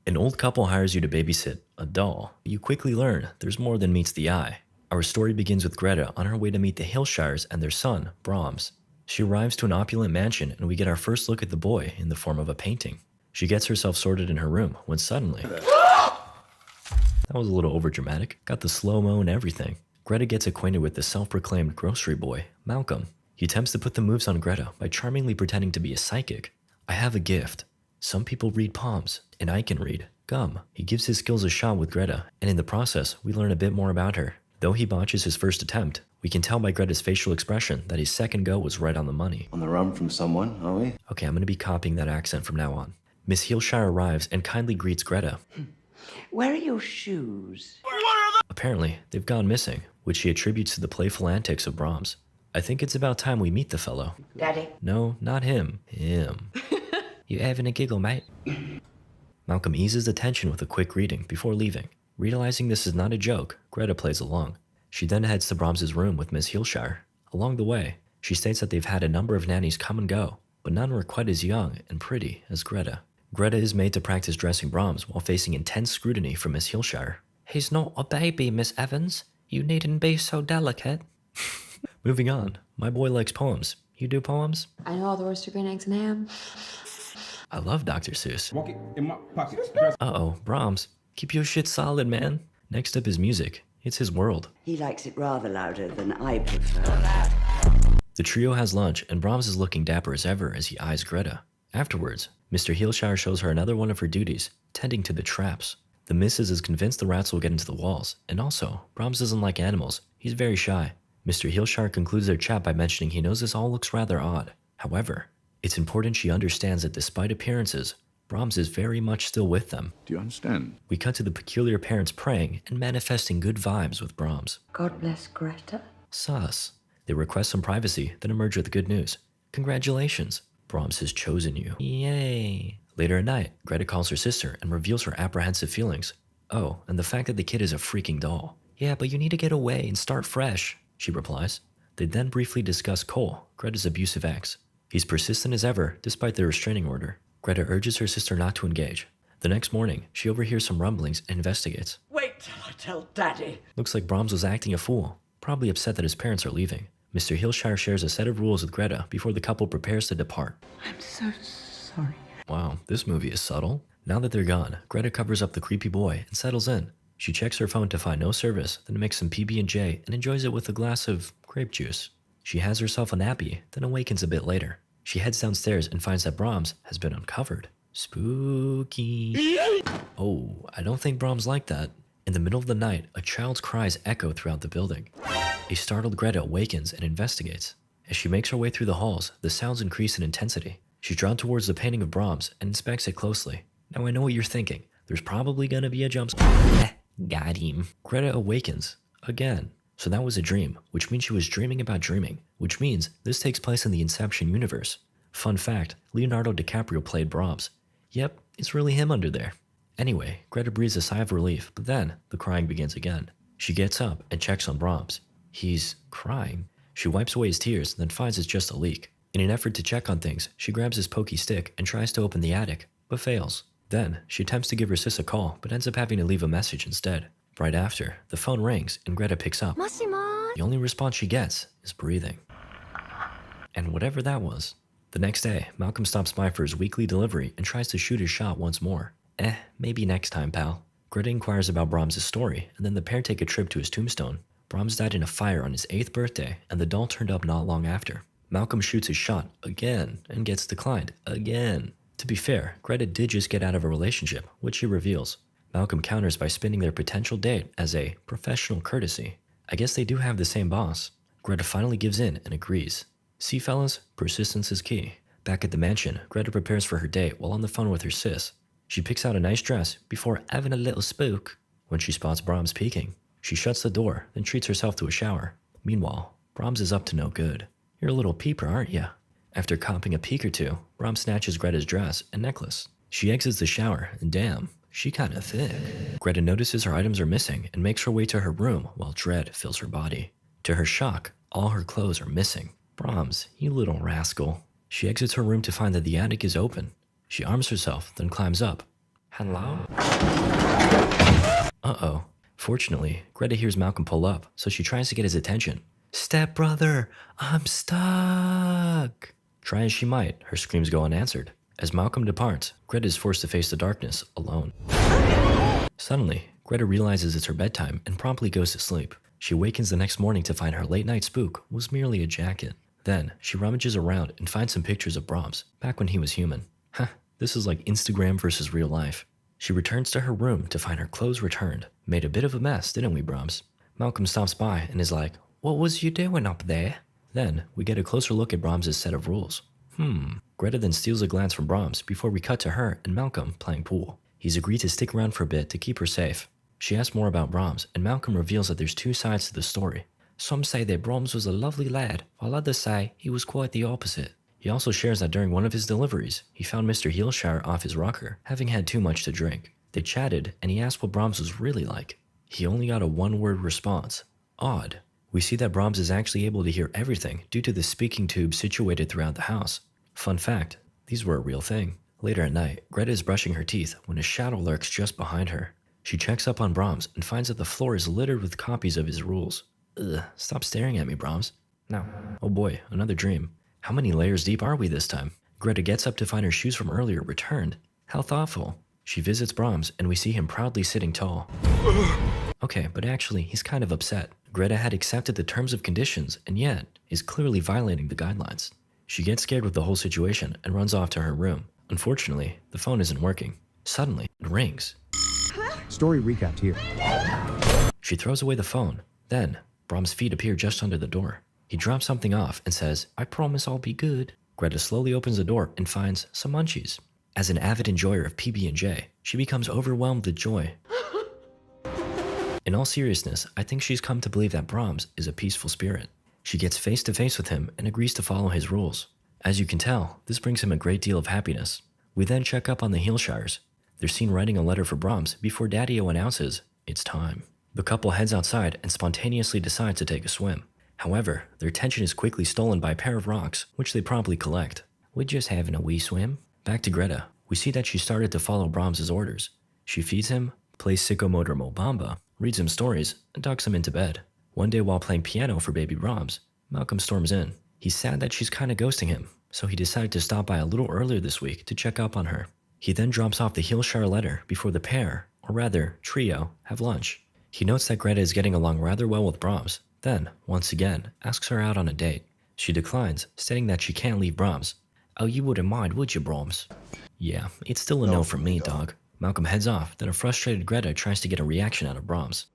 An old couple hires you to babysit a doll. You quickly learn there's more than meets the eye. Our story begins with Greta on her way to meet the Hillshires and their son, Brahms. She arrives to an opulent mansion and we get our first look at the boy in the form of a painting. She gets herself sorted in her room when suddenly... That was a little overdramatic. Got the slow-mo and everything. Greta gets acquainted with the self-proclaimed grocery boy, Malcolm. He attempts to put the moves on Greta by charmingly pretending to be a psychic. I have a gift. Some people read palms, and I can read gum. He gives his skills a shot with Greta, and in the process, we learn a bit more about her. Though he botches his first attempt, we can tell by Greta's facial expression that his second go was right on the money. On the run from someone, are we? Okay, I'm gonna be copying that accent from now on. Miss Hillshire arrives and kindly greets Greta. Where are your shoes? Apparently, they've gone missing, which she attributes to the playful antics of Brahms. I think it's about time we meet the fellow. Daddy? No, not him. Him. You having a giggle, mate? Malcolm eases the tension with a quick greeting before leaving. Realizing this is not a joke, Greta plays along. She then heads to Brahms' room with Miss Hillshire. Along the way, she states that they've had a number of nannies come and go, but none were quite as young and pretty as Greta. Greta is made to practice dressing Brahms while facing intense scrutiny from Miss Hillshire. He's not a baby, Miss Evans. You needn't be so delicate. Moving on, my boy likes poems. You do poems? I know all the words to green eggs and ham. I love Dr. Seuss. Walk it in my pocket. Uh-oh, Brahms. Keep your shit solid, man. Next up is music. It's his world. He likes it rather louder than I prefer. The trio has lunch, and Brahms is looking dapper as ever as he eyes Greta. Afterwards, Mr. Hillshire shows her another one of her duties, tending to the traps. The missus is convinced the rats will get into the walls, and also, Brahms doesn't like animals. He's very shy. Mr. Hillshire concludes their chat by mentioning he knows this all looks rather odd. However, it's important she understands that despite appearances, Brahms is very much still with them. Do you understand? We cut to the peculiar parents praying and manifesting good vibes with Brahms. God bless Greta. Sus. They request some privacy, then emerge with the good news. Congratulations, Brahms has chosen you. Yay. Later at night, Greta calls her sister and reveals her apprehensive feelings. Oh, and the fact that the kid is a freaking doll. Yeah, but you need to get away and start fresh, she replies. They then briefly discuss Cole, Greta's abusive ex. He's persistent as ever, despite the restraining order. Greta urges her sister not to engage. The next morning, she overhears some rumblings and investigates. Wait till I tell Daddy. Looks like Brahms was acting a fool, probably upset that his parents are leaving. Mr. Hillshire shares a set of rules with Greta before the couple prepares to depart. I'm so sorry. Wow, this movie is subtle. Now that they're gone, Greta covers up the creepy boy and settles in. She checks her phone to find no service, then makes some PB&J and enjoys it with a glass of grape juice. She has herself a nappy, then awakens a bit later. She heads downstairs and finds that Brahms has been uncovered. Spooky. Oh, I don't think Brahms liked that. In the middle of the night, a child's cries echo throughout the building. A startled Greta awakens and investigates. As she makes her way through the halls, the sounds increase in intensity. She's drawn towards the painting of Brahms and inspects it closely. Now I know what you're thinking. There's probably gonna be a jump scare. Got him. Greta awakens. Again. So that was a dream, which means she was dreaming about dreaming, which means this takes place in the Inception universe. Fun fact, Leonardo DiCaprio played Brahms. Yep, it's really him under there. Anyway, Greta breathes a sigh of relief, but then the crying begins again. She gets up and checks on Brahms. He's crying. She wipes away his tears, then finds it's just a leak. In an effort to check on things, she grabs his pokey stick and tries to open the attic, but fails. Then, she attempts to give her sis a call, but ends up having to leave a message instead. Right after, the phone rings and Greta picks up. The only response she gets is breathing. And whatever that was. The next day, Malcolm stops by for his weekly delivery and tries to shoot his shot once more. Maybe next time, pal. Greta inquires about Brahms' story, and then the pair take a trip to his tombstone. Brahms died in a fire on his 8th birthday, and the doll turned up not long after. Malcolm shoots his shot again and gets declined again. To be fair, Greta did just get out of a relationship, which she reveals. Malcolm counters by spinning their potential date as a professional courtesy. I guess they do have the same boss. Greta finally gives in and agrees. See fellas, persistence is key. Back at the mansion, Greta prepares for her date while on the phone with her sis. She picks out a nice dress before having a little spook when she spots Brahms peeking. She shuts the door, then treats herself to a shower. Meanwhile, Brahms is up to no good. You're a little peeper, aren't ya? After copping a peek or two, Brahms snatches Greta's dress and necklace. She exits the shower, and damn, she kinda thick. Greta notices her items are missing and makes her way to her room while dread fills her body. To her shock, all her clothes are missing. Brahms, you little rascal. She exits her room to find that the attic is open. She arms herself, then climbs up. Hello? Uh-oh. Fortunately, Greta hears Malcolm pull up, so she tries to get his attention. Stepbrother, I'm stuck! Try as she might, her screams go unanswered. As Malcolm departs, Greta is forced to face the darkness alone. Suddenly, Greta realizes it's her bedtime and promptly goes to sleep. She awakens the next morning to find her late-night spook was merely a jacket. Then, she rummages around and finds some pictures of Brahms, back when he was human. Huh, this is like Instagram versus real life. She returns to her room to find her clothes returned. Made a bit of a mess, didn't we, Brahms? Malcolm stops by and is like, "What was you doing up there?" Then, we get a closer look at Brahms' set of rules. Greta then steals a glance from Brahms before we cut to her and Malcolm playing pool. He's agreed to stick around for a bit to keep her safe. She asks more about Brahms, and Malcolm reveals that there's two sides to the story. Some say that Brahms was a lovely lad, while others say he was quite the opposite. He also shares that during one of his deliveries, he found Mr. Heelshire off his rocker, having had too much to drink. They chatted, and he asked what Brahms was really like. He only got a one-word response. Odd. We see that Brahms is actually able to hear everything due to the speaking tube situated throughout the house. Fun fact, these were a real thing. Later at night, Greta is brushing her teeth when a shadow lurks just behind her. She checks up on Brahms and finds that the floor is littered with copies of his rules. Ugh, stop staring at me, Brahms. No. Oh boy, another dream. How many layers deep are we this time? Greta gets up to find her shoes from earlier returned. How thoughtful. She visits Brahms and we see him proudly sitting tall. Okay, but actually, he's kind of upset. Greta had accepted the terms and conditions and yet is clearly violating the guidelines. She gets scared with the whole situation and runs off to her room. Unfortunately, the phone isn't working. Suddenly, it rings. Story recapped here. She throws away the phone. Then, Brahms' feet appear just under the door. He drops something off and says, "I promise I'll be good." Greta slowly opens the door and finds some munchies. As an avid enjoyer of PB&J, she becomes overwhelmed with joy. In all seriousness, I think she's come to believe that Brahms is a peaceful spirit. She gets face to face with him and agrees to follow his rules. As you can tell, this brings him a great deal of happiness. We then check up on the Heelshires. They're seen writing a letter for Brahms before Daddy-O announces, it's time. The couple heads outside and spontaneously decides to take a swim. However, their attention is quickly stolen by a pair of rocks, which they promptly collect. We're just having a wee swim. Back to Greta. We see that she started to follow Brahms' orders. She feeds him, plays Psychomotor Mobamba, reads him stories, and tucks him into bed. One day while playing piano for baby Brahms, Malcolm storms in. He's sad that she's kinda ghosting him, so he decided to stop by a little earlier this week to check up on her. He then drops off the Heelshire letter before the pair, or rather, trio, have lunch. He notes that Greta is getting along rather well with Brahms, then, once again, asks her out on a date. She declines, stating that she can't leave Brahms. "Oh, you wouldn't mind, would you, Brahms?" Yeah, it's still a no from me, dog. Malcolm heads off, then a frustrated Greta tries to get a reaction out of Brahms.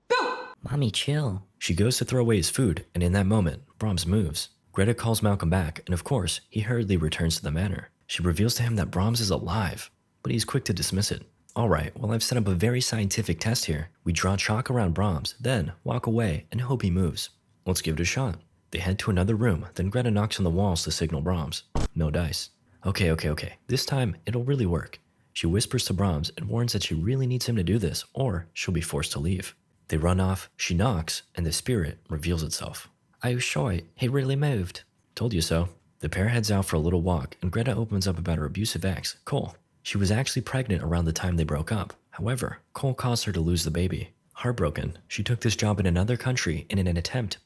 Mommy, chill. She goes to throw away his food, and in that moment, Brahms moves. Greta calls Malcolm back, and of course, he hurriedly returns to the manor. She reveals to him that Brahms is alive, but he's quick to dismiss it. Alright, well I've set up a very scientific test here. We draw chalk around Brahms, then walk away and hope he moves. Let's give it a shot. They head to another room, then Greta knocks on the walls to signal Brahms. No dice. Okay. This time, it'll really work. She whispers to Brahms and warns that she really needs him to do this, or she'll be forced to leave. They run off, she knocks, and the spirit reveals itself. "Oh, shite, he really moved." Told you so. The pair heads out for a little walk, and Greta opens up about her abusive ex, Cole. She was actually pregnant around the time they broke up. However, Cole caused her to lose the baby. Heartbroken, she took this job in another country in an attempt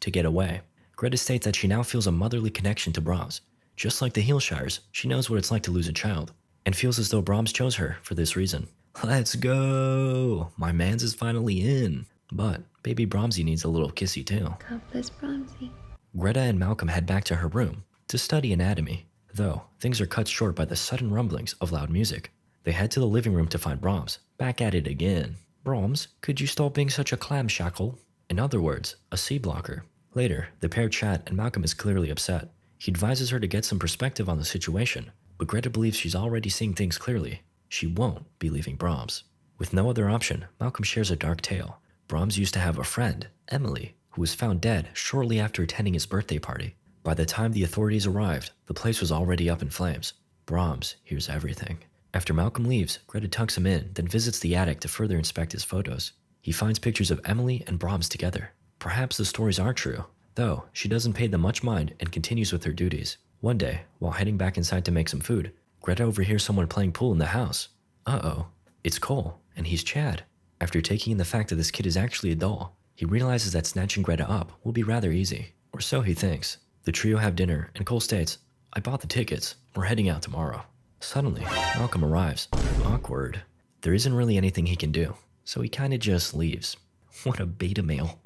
to get away. Greta states that she now feels a motherly connection to Brahms. Just like the Heelshires, she knows what it's like to lose a child, and feels as though Brahms chose her for this reason. Let's go! My mans is finally in. But baby Brahmsy needs a little kissy too. God bless Brahmsy. Greta and Malcolm head back to her room to study anatomy, though things are cut short by the sudden rumblings of loud music. They head to the living room to find Brahms, back at it again. "Brahms, could you stop being such a clamshackle?" In other words, a C blocker. Later, the pair chat and Malcolm is clearly upset. He advises her to get some perspective on the situation, but Greta believes she's already seeing things clearly. She won't be leaving Brahms. With no other option, Malcolm shares a dark tale. Brahms used to have a friend, Emily, who was found dead shortly after attending his birthday party. By the time the authorities arrived, the place was already up in flames. Brahms hears everything. After Malcolm leaves, Greta tucks him in, then visits the attic to further inspect his photos. He finds pictures of Emily and Brahms together. Perhaps the stories are true, though she doesn't pay them much mind and continues with her duties. One day, while heading back inside to make some food, Greta overhears someone playing pool in the house. Uh-oh, it's Cole, and he's Chad. After taking in the fact that this kid is actually a doll, he realizes that snatching Greta up will be rather easy, or so he thinks. The trio have dinner, and Cole states, "I bought the tickets. We're heading out tomorrow." Suddenly, Malcolm arrives. Awkward. There isn't really anything he can do, so he kinda just leaves. What a beta male.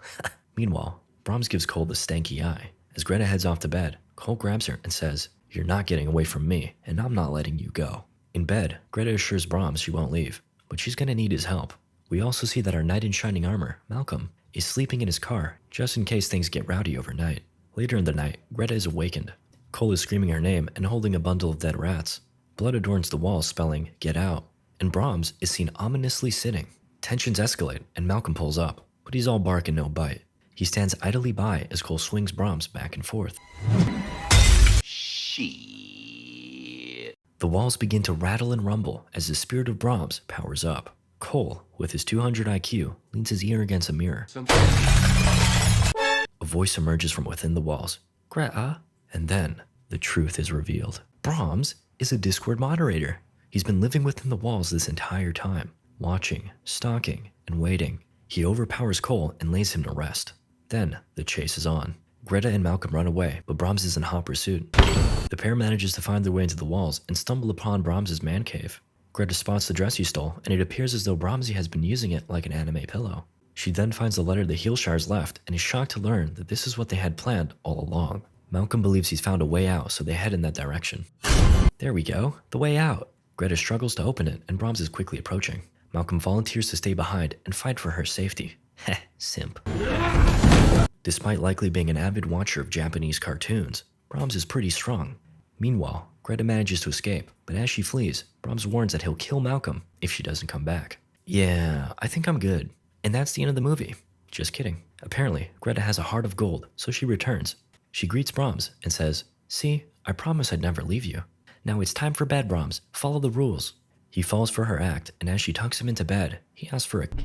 Meanwhile, Brahms gives Cole the stanky eye. As Greta heads off to bed, Cole grabs her and says, "You're not getting away from me, and I'm not letting you go." In bed, Greta assures Brahms she won't leave, but she's gonna need his help. We also see that our knight in shining armor, Malcolm, is sleeping in his car just in case things get rowdy overnight. Later in the night, Greta is awakened. Cole is screaming her name and holding a bundle of dead rats. Blood adorns the walls spelling, "Get out," and Brahms is seen ominously sitting. Tensions escalate and Malcolm pulls up, but he's all bark and no bite. He stands idly by as Cole swings Brahms back and forth. Shit. The walls begin to rattle and rumble as the spirit of Brahms powers up. Cole, with his 200 IQ, leans his ear against a mirror. A voice emerges from within the walls. "Greta?" And then, the truth is revealed. Brahms is a Discord moderator. He's been living within the walls this entire time, watching, stalking, and waiting. He overpowers Cole and lays him to rest. Then, the chase is on. Greta and Malcolm run away, but Brahms is in hot pursuit. The pair manages to find their way into the walls and stumble upon Brahms' man cave. Greta spots the dress he stole, and it appears as though Brahms has been using it like an anime pillow. She then finds the letter the Heelshires left and is shocked to learn that this is what they had planned all along. Malcolm believes he's found a way out, so they head in that direction. There we go, the way out. Greta struggles to open it, and Brahms is quickly approaching. Malcolm volunteers to stay behind and fight for her safety. Heh, simp. Despite likely being an avid watcher of Japanese cartoons, Brahms is pretty strong. Meanwhile, Greta manages to escape, but as she flees, Brahms warns that he'll kill Malcolm if she doesn't come back. Yeah, I think I'm good. And that's the end of the movie. Just kidding. Apparently, Greta has a heart of gold, so she returns. She greets Brahms and says, "See, I promised I'd never leave you. Now it's time for bed, Brahms. Follow the rules." He falls for her act, and as she tucks him into bed, he asks for a kiss.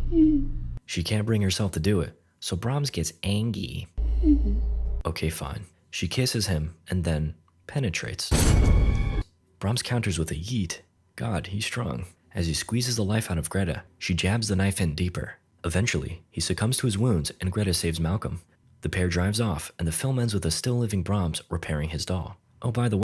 She can't bring herself to do it, so Brahms gets angry. Okay, fine. She kisses him and then penetrates. Brahms counters with a yeet. God, he's strong. As he squeezes the life out of Greta, she jabs the knife in deeper. Eventually, he succumbs to his wounds and Greta saves Malcolm. The pair drives off, and the film ends with a still living Brahms repairing his doll. Oh, by the way,